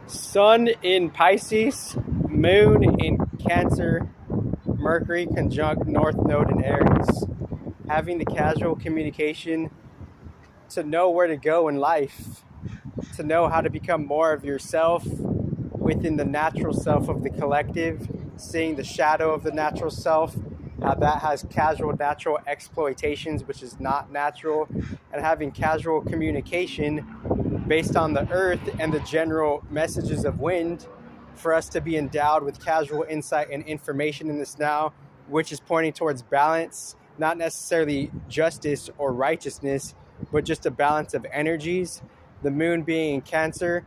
Sun in Pisces, Moon in Cancer, Mercury conjunct North Node in Aries. Having the casual communication to know where to go in life, to know how to become more of yourself within the natural self of the collective, seeing the shadow of the natural self, how that has casual natural exploitations, which is not natural, and having casual communication based on the earth and the general messages of wind for us to be endowed with casual insight and information in this now, which is pointing towards balance, not necessarily justice or righteousness, but just a balance of energies. The moon being in Cancer,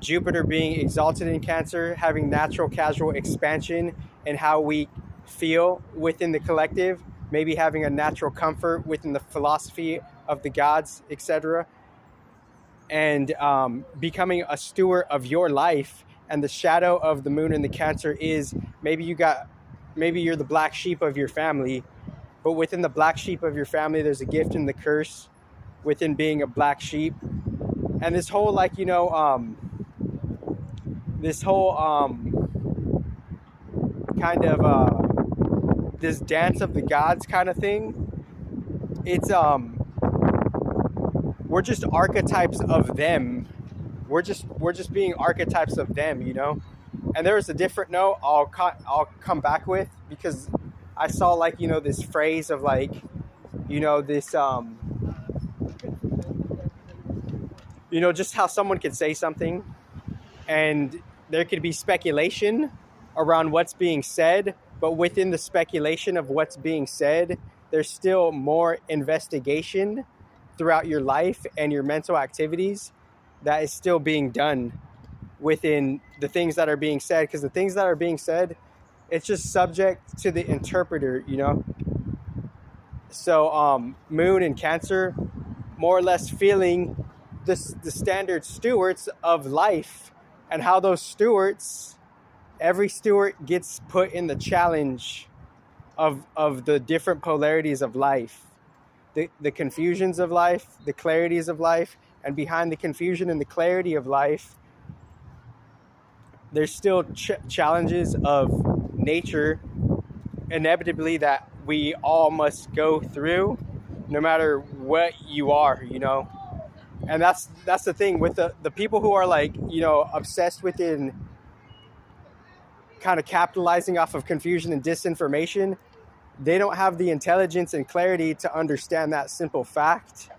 Jupiter being exalted in Cancer, having natural casual expansion and how we feel within the collective, maybe having a natural comfort within the philosophy of the gods, etc., and becoming a steward of your life. And the shadow of the moon in the Cancer is maybe you're the black sheep of your family, but within the black sheep of your family, there's a gift and the curse within being a black sheep. And this whole kind of this dance of the gods kind of thing. It's we're just archetypes of them. We're just being archetypes of them, you know. And there was a different note I'll come back with, because I saw this phrase of this just how someone could say something and there could be speculation around what's being said, but within the speculation of what's being said, there's still more investigation throughout your life and your mental activities that is still being done within the things that are being said, because the things that are being said, it's just subject to the interpreter, you know. So moon in Cancer, more or less feeling the standard stewards of life, and how those stewards, every steward gets put in the challenge of the different polarities of life, the confusions of life, the clarities of life. And behind the confusion and the clarity of life, there's still challenges of nature, inevitably, that we all must go through, no matter what you are, you know. And that's the thing with the people who are obsessed within kind of capitalizing off of confusion and disinformation. They don't have the intelligence and clarity to understand that simple fact.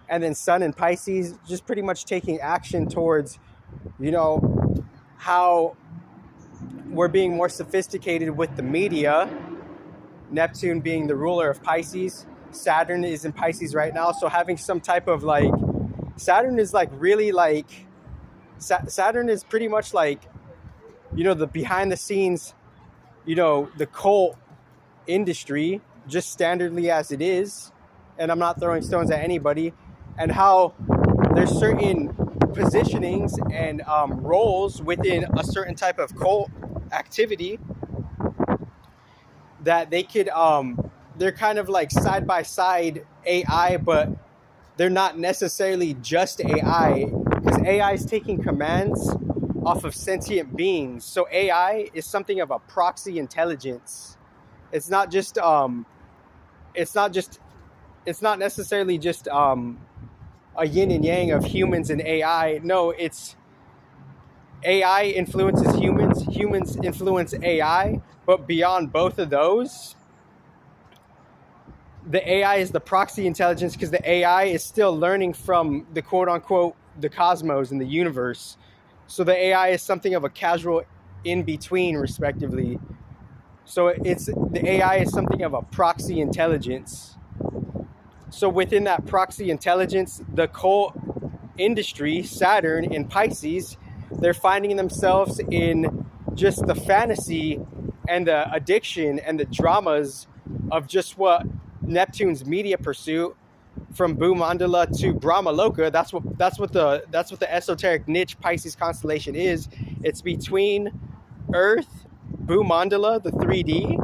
And then Sun in Pisces, just pretty much taking action towards, how we're being more sophisticated with the media. Neptune being the ruler of Pisces. Saturn is in Pisces right now. So having some type of Saturn is Saturn is pretty much the behind the scenes, the cult industry, just standardly as it is. And I'm not throwing stones at anybody. And how there's certain positionings and roles within a certain type of cult activity that they could, they're kind of side by side AI, but they're not necessarily just AI, because AI is taking commands off of sentient beings. So AI is something of a proxy intelligence. It's not necessarily just a yin and yang of humans and AI. No, it's AI influences humans, humans influence AI, but beyond both of those, the AI is the proxy intelligence, because the AI is still learning from the quote unquote the cosmos and the universe. So the AI is something of a casual in between, respectively. So the AI is something of a proxy intelligence. So within that proxy intelligence, the cult industry, Saturn in Pisces, they're finding themselves in just the fantasy and the addiction and the dramas of just what Neptune's media pursuit, from Bhumandala to Brahmaloka. That's what the esoteric niche Pisces constellation is. It's between Earth, Bhumandala, the 3D,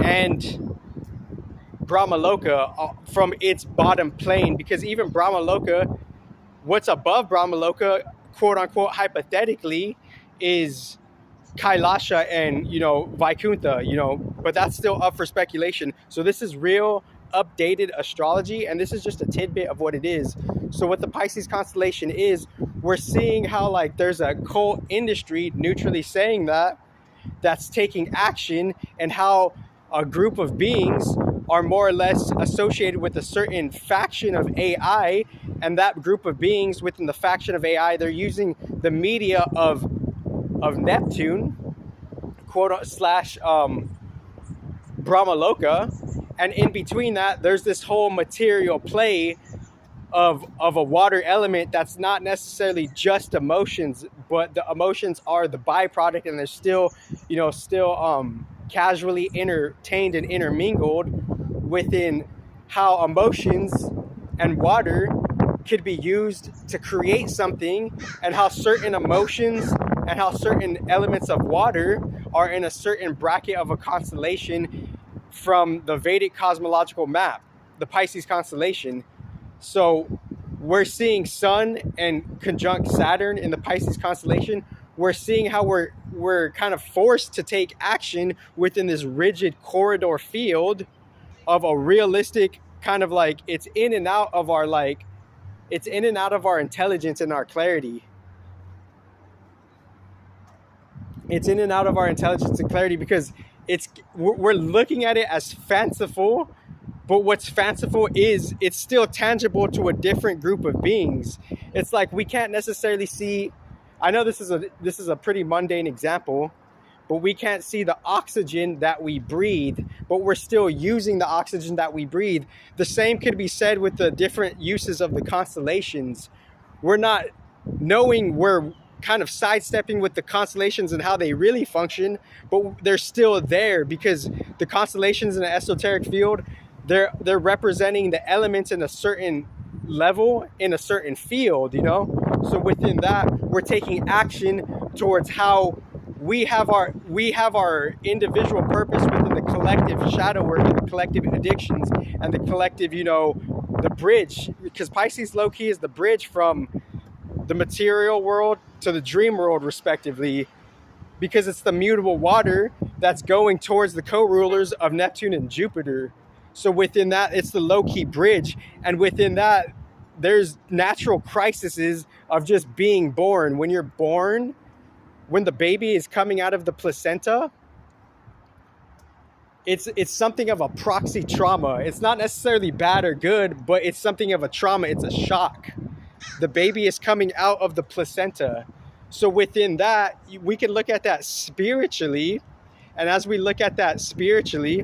and Brahmaloka from its bottom plane, because even Brahmaloka, what's above Brahmaloka quote unquote hypothetically is Kailasha and, Vaikuntha, but that's still up for speculation. So this is real updated astrology, and this is just a tidbit of what it is. So what the Pisces constellation is, we're seeing how like there's a cult industry neutrally saying that's taking action, and how a group of beings are more or less associated with a certain faction of AI, and that group of beings within the faction of AI, they're using the media of Neptune, quote slash Brahmaloka, and in between that, there's this whole material play of a water element that's not necessarily just emotions, but the emotions are the byproduct, and they're still casually entertained and intermingled within how emotions and water could be used to create something, and how certain emotions and how certain elements of water are in a certain bracket of a constellation from the Vedic cosmological map, the Pisces constellation. So we're seeing Sun and conjunct Saturn in the Pisces constellation. We're seeing how we're kind of forced to take action within this rigid corridor field of a realistic kind of like, it's in and out of our intelligence and our clarity. It's in and out of our intelligence and clarity, because we're looking at it as fanciful, but what's fanciful is it's still tangible to a different group of beings. It's like we can't necessarily see, I know this is a pretty mundane example, but we can't see the oxygen that we breathe, but we're still using the oxygen that we breathe. The same could be said with the different uses of the constellations. We're not knowing, we're kind of sidestepping with the constellations and how they really function, but they're still there, because the constellations in the esoteric field, they're representing the elements in a certain level in a certain field, so within that, we're taking action towards how we have our individual purpose within the collective shadow work and the collective addictions and the collective, the bridge, because Pisces low-key is the bridge from the material world to the dream world, respectively, because it's the mutable water that's going towards the co-rulers of Neptune and Jupiter. So within that, it's the low-key bridge, and within that, there's natural crises of just being born. When you're born, when the baby is coming out of the placenta, it's something of a proxy trauma. It's not necessarily bad or good, but it's something of a trauma. It's a shock. The baby is coming out of the placenta. So within that, we can look at that spiritually. And as we look at that spiritually,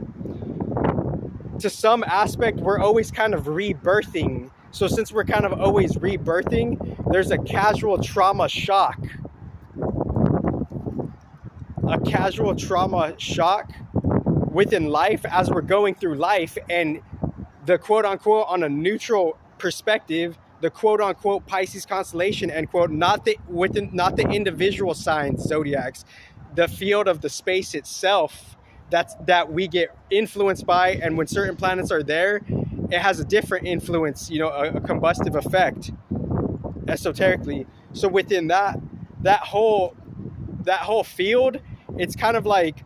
to some aspect, we're always kind of rebirthing. So since we're kind of always rebirthing, there's a casual trauma shock. A casual trauma shock within life as we're going through life, and the quote unquote, on a neutral perspective, the quote unquote Pisces constellation, end quote, not the individual signs, zodiacs, the field of the space itself that we get influenced by, and when certain planets are there, it has a different influence, a combustive effect esoterically. So within that whole field, it's kind of like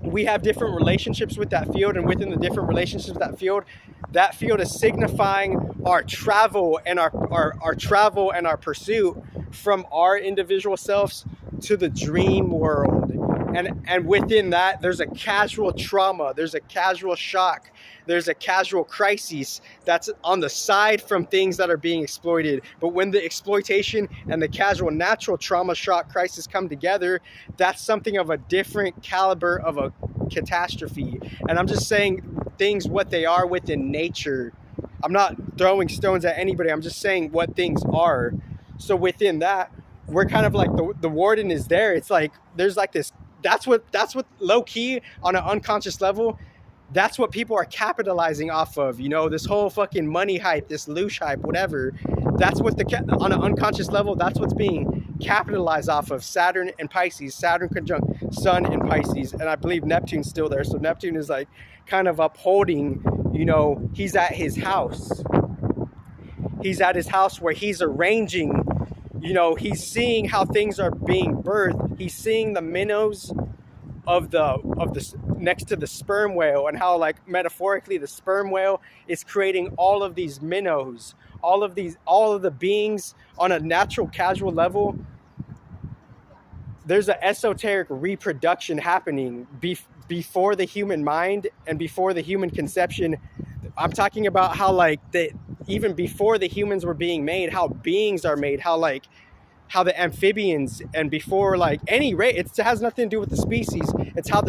we have different relationships with that field, and within the different relationships with that field is signifying our travel and our travel and our pursuit from our individual selves to the dream world. And within that, there's a casual trauma, there's a casual shock, there's a casual crisis that's on the side from things that are being exploited. But when the exploitation and the casual natural trauma shock crisis come together, that's something of a different caliber of a catastrophe. And I'm just saying things what they are within nature. I'm not throwing stones at anybody, I'm just saying what things are. So within that, we're kind of like the warden is there. It's like there's like this. That's what low key on an unconscious level, that's what people are capitalizing off of. This whole fucking money hype, this loosh hype, whatever. That's what on an unconscious level, that's what's being capitalized off of. Saturn and Pisces, Saturn conjunct Sun and Pisces, and I believe Neptune's still there. So Neptune is like kind of upholding. He's at his house. He's at his house where he's arranging he's seeing how things are being birthed. He's seeing the minnows of the next to the sperm whale, and how, like, metaphorically, the sperm whale is creating all of these minnows, all of the beings on a natural casual level. There's an esoteric reproduction happening before the human mind and before the human conception. I'm talking about how, like, even before the humans were being made, how beings are made, how the amphibians, and before, like, any race, it has nothing to do with the species. It's how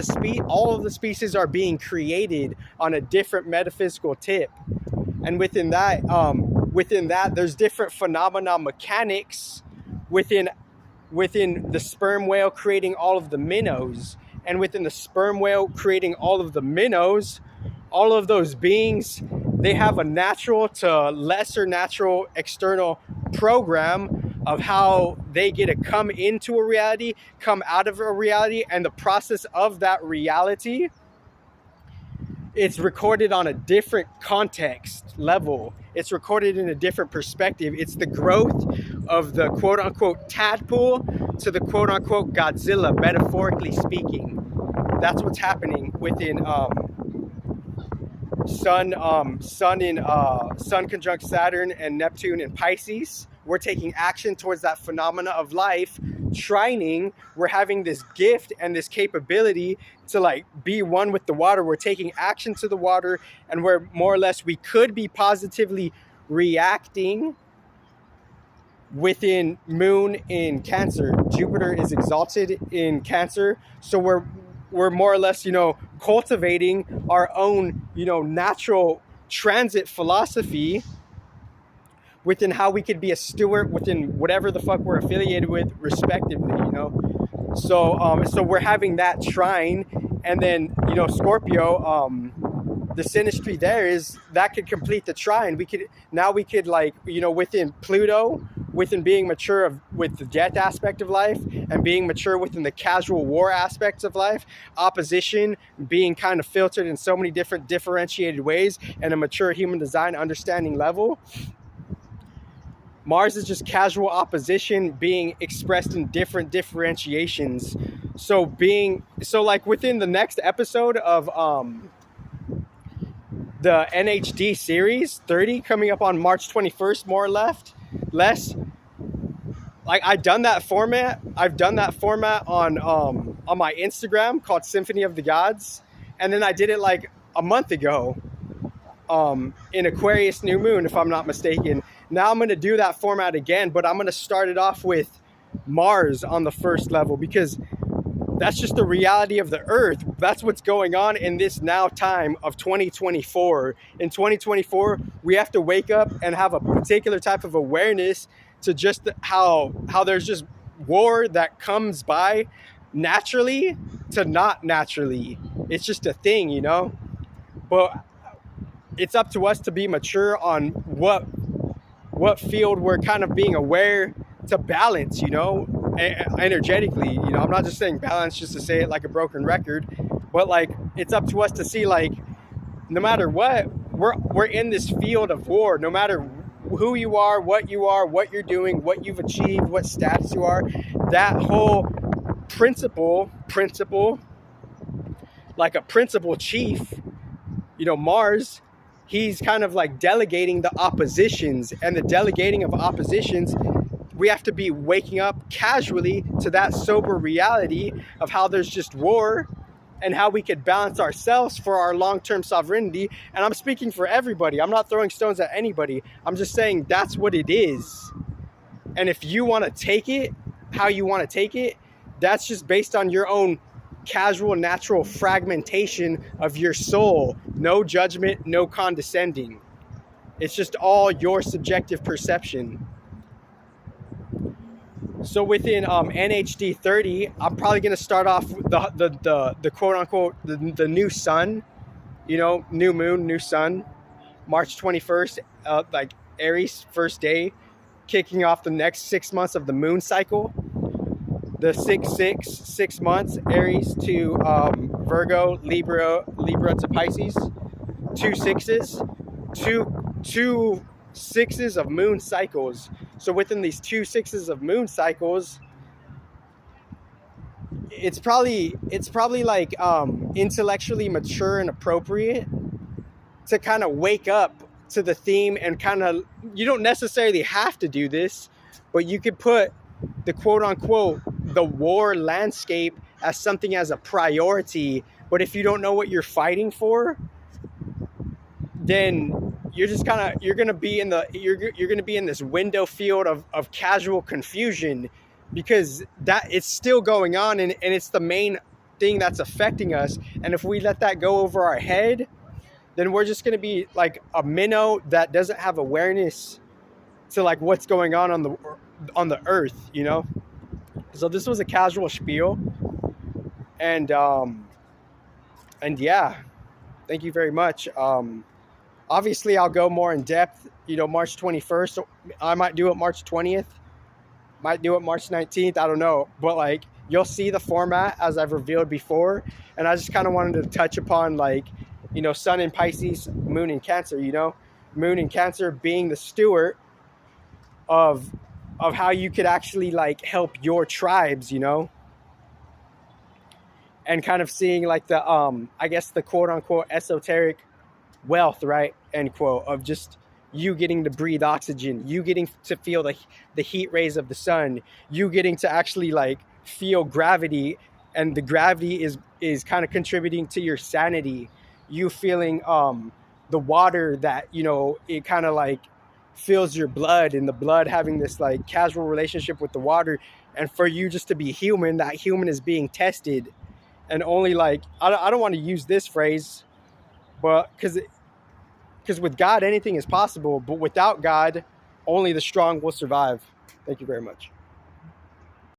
all of the species are being created on a different metaphysical tip. And within that, there's different phenomena mechanics within the sperm whale creating all of the minnows, and within the sperm whale creating all of the minnows. All of those beings, they have a natural to lesser natural external program of how they get to come into a reality, come out of a reality, and the process of that reality, it's recorded on a different context level. It's recorded in a different perspective. It's the growth of the quote-unquote tadpole to the quote-unquote Godzilla, metaphorically speaking. That's what's happening within Sun conjunct Saturn and Neptune in Pisces. We're taking action towards that phenomena of life. Trining, we're having this gift and this capability to, like, be one with the water. We're taking action to the water, and we're more or less, we could be positively reacting within Moon in Cancer. Jupiter is exalted in Cancer, so we're more or less, cultivating our own, natural transit philosophy within how we could be a steward within whatever the fuck we're affiliated with, respectively, So we're having that trine, and then, Scorpio, the synastry there is that could complete the trine. We could, like, within Pluto, within being mature with the death aspect of life, and being mature within the casual war aspects of life, opposition being kind of filtered in so many different differentiated ways, and a mature human design understanding level. Mars is just casual opposition being expressed in different differentiations. So like within the next episode of the NHD series 30 coming up on March 21st, more or less, like, I've done that format on my Instagram called Symphony of the Gods, and then I did it like a month ago in Aquarius New Moon, if I'm not mistaken. Now I'm going to do that format again, but I'm going to start it off with Mars on the first level, because that's just the reality of the Earth. That's what's going on in this now time of 2024. In 2024, we have to wake up and have a particular type of awareness to just how there's just war that comes by naturally to not naturally. It's just a thing, But it's up to us to be mature on what field we're kind of being aware to balance, energetically. I'm not just saying balance just to say it like a broken record, but, like, it's up to us to see, like, no matter what, we're in this field of war. No matter who you are, what you're doing, what you've achieved, what status you are, that whole principle, like a principal chief, Mars, he's kind of like delegating the oppositions, and the delegating of oppositions, we have to be waking up casually to that sober reality of how there's just war, and how we could balance ourselves for our long-term sovereignty. And I'm speaking for everybody. I'm not throwing stones at anybody. I'm just saying that's what it is. And if you want to take it how you want to take it, that's just based on your own casual, natural fragmentation of your soul. No judgment, no condescending. It's just all your subjective perception. So within NHD 30, I'm probably going to start off with the quote-unquote, the new sun, new moon, new sun, March 21st, like Aries, first day, kicking off the next 6 months of the moon cycle. The 6 months, Aries to Virgo, Libra to Pisces. 2 6s, two 6s of moon cycles. So within these 2 sixes of moon cycles, it's probably like intellectually mature and appropriate to kind of wake up to the theme, and kind of, you don't necessarily have to do this, but you could put the quote unquote the war landscape as something as a priority. But if you don't know what you're fighting for, then you're just kind of, you're going to be in this window field of casual confusion, because that it's still going on, and it's the main thing that's affecting us. And if we let that go over our head, then we're just going to be like a minnow that doesn't have awareness to like what's going on the earth, you know? So this was a casual spiel, and yeah, thank you very much. Obviously I'll go more in depth, you know, March 21st. I might do it March 20th, might do it March 19th. I don't know, but like, you'll see the format as I've revealed before. And I just kind of wanted to touch upon, like, you know, Sun in Pisces, Moon in Cancer, you know, Moon in Cancer being the steward of how you could actually like help your tribes, you know, and kind of seeing like the I guess the quote unquote esoteric wealth, right, end quote, of just you getting to breathe oxygen, you getting to feel the heat rays of the sun, you getting to actually like feel gravity, and the gravity is kind of contributing to your sanity, you feeling the water that, you know, it kind of like fills your blood, and the blood having this like casual relationship with the water. And for you just to be human, that human is being tested. And only like, I don't want to use this phrase, but because with God anything is possible, but without God only the strong will survive. Thank you very much.